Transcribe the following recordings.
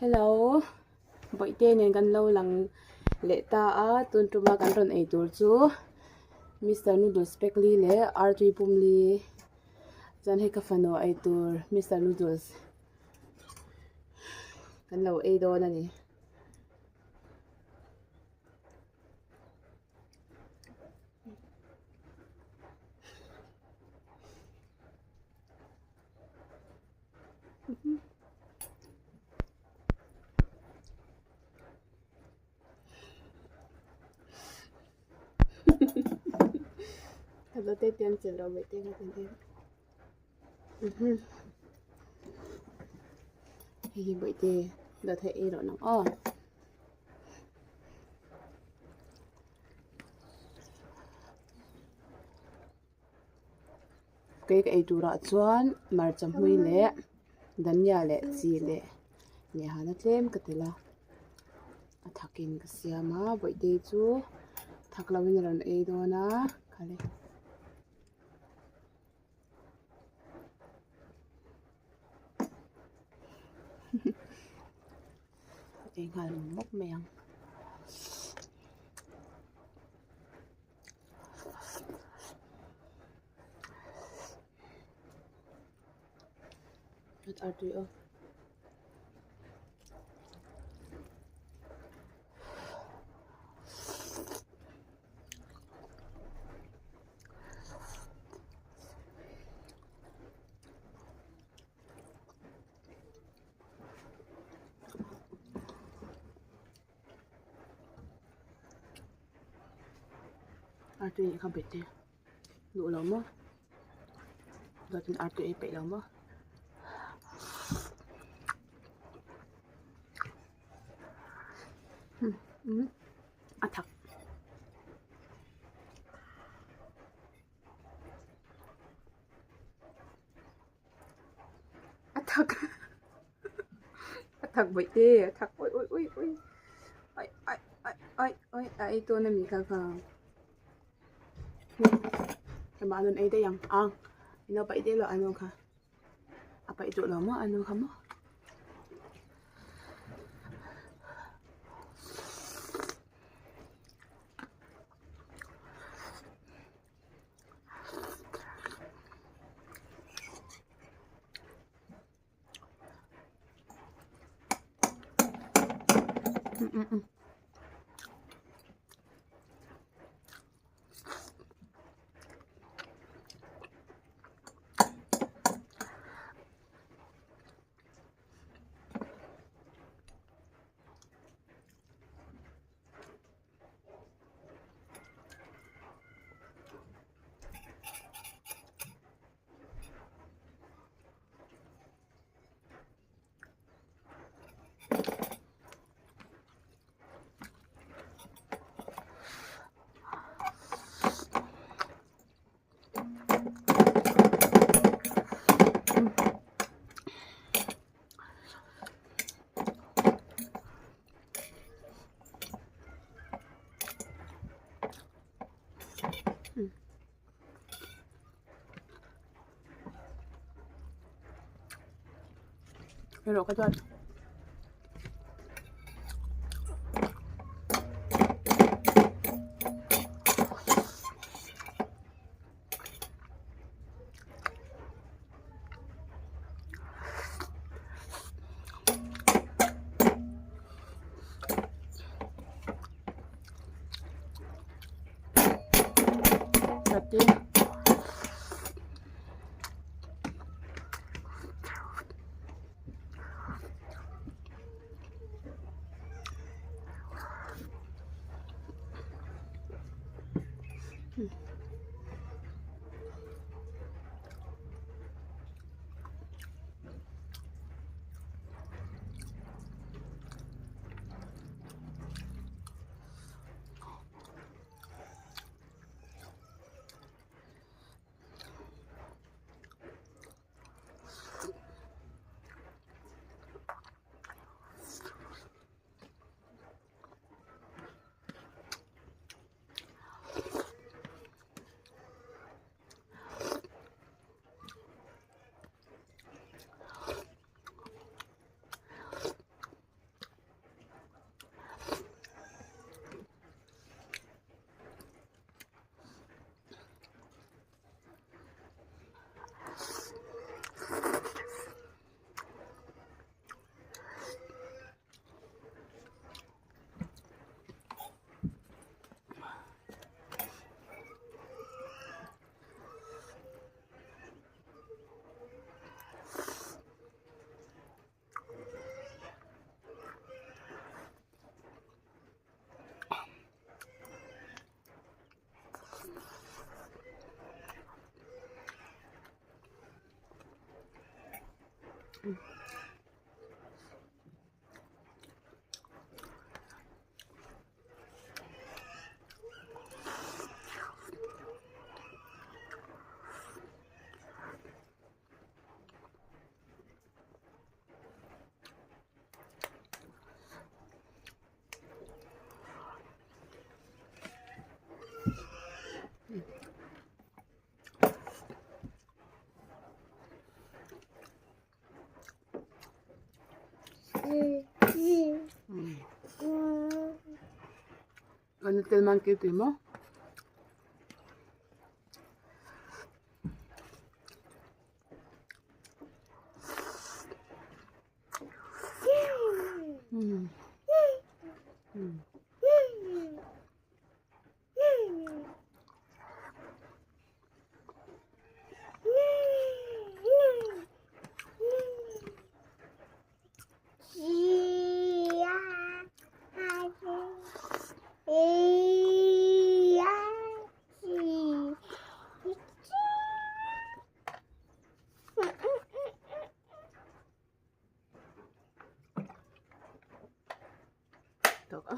Hello, buổi tê nên gan lâu lằng lệ ta á tuần truma gan ron ei tur chu Mr. Noodles Pekli le R3 Pumli chan he ka fano ei tur Mr. Noodles gan lo ei do na ni Hello tê tiêm chel lo buổi tê na tin hi buổi tê da the ei ro nang o cái ei tura chuan marcham hui le danya le chi le ni hana tlem ka tela a thakin ka siama buổi tê chu thaklawin ron ei do na khale ei ngal mok meng at R3 R2 ni không biết thế đủ lắm á rồi tin R2 ấy bị lắm á à thật à thật à thật vậy đi à thật ôi ôi ôi ôi ôi ôi ôi ôi ai tôi này mình khang khang cái bạn nên ấy đây yang nó vậy đây là anh không khá à vậy chỗ đó mà anh không á rồi cái chuyện Ano tilman kiti mo? Ito ka.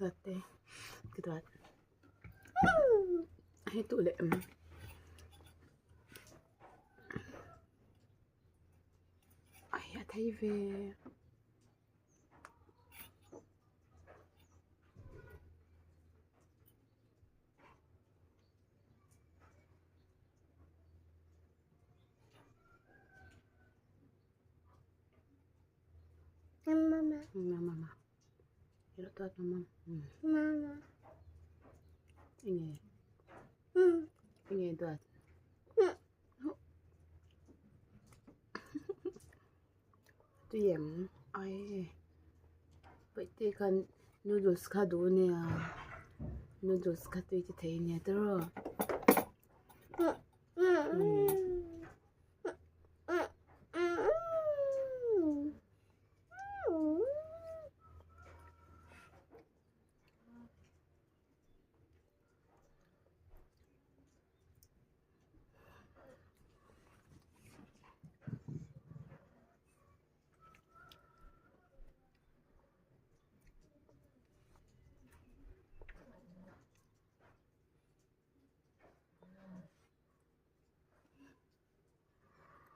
Latte. Gitu. Itu ulit. thấy về mama hiểu tốt mama nghe nghe tốt tôi em ai vậy thì con noodles khá đủ nè noodles khá tôi chỉ thấy nè đó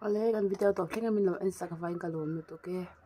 Oleh kan video top tengah min lo Instagram kain kalom itu ke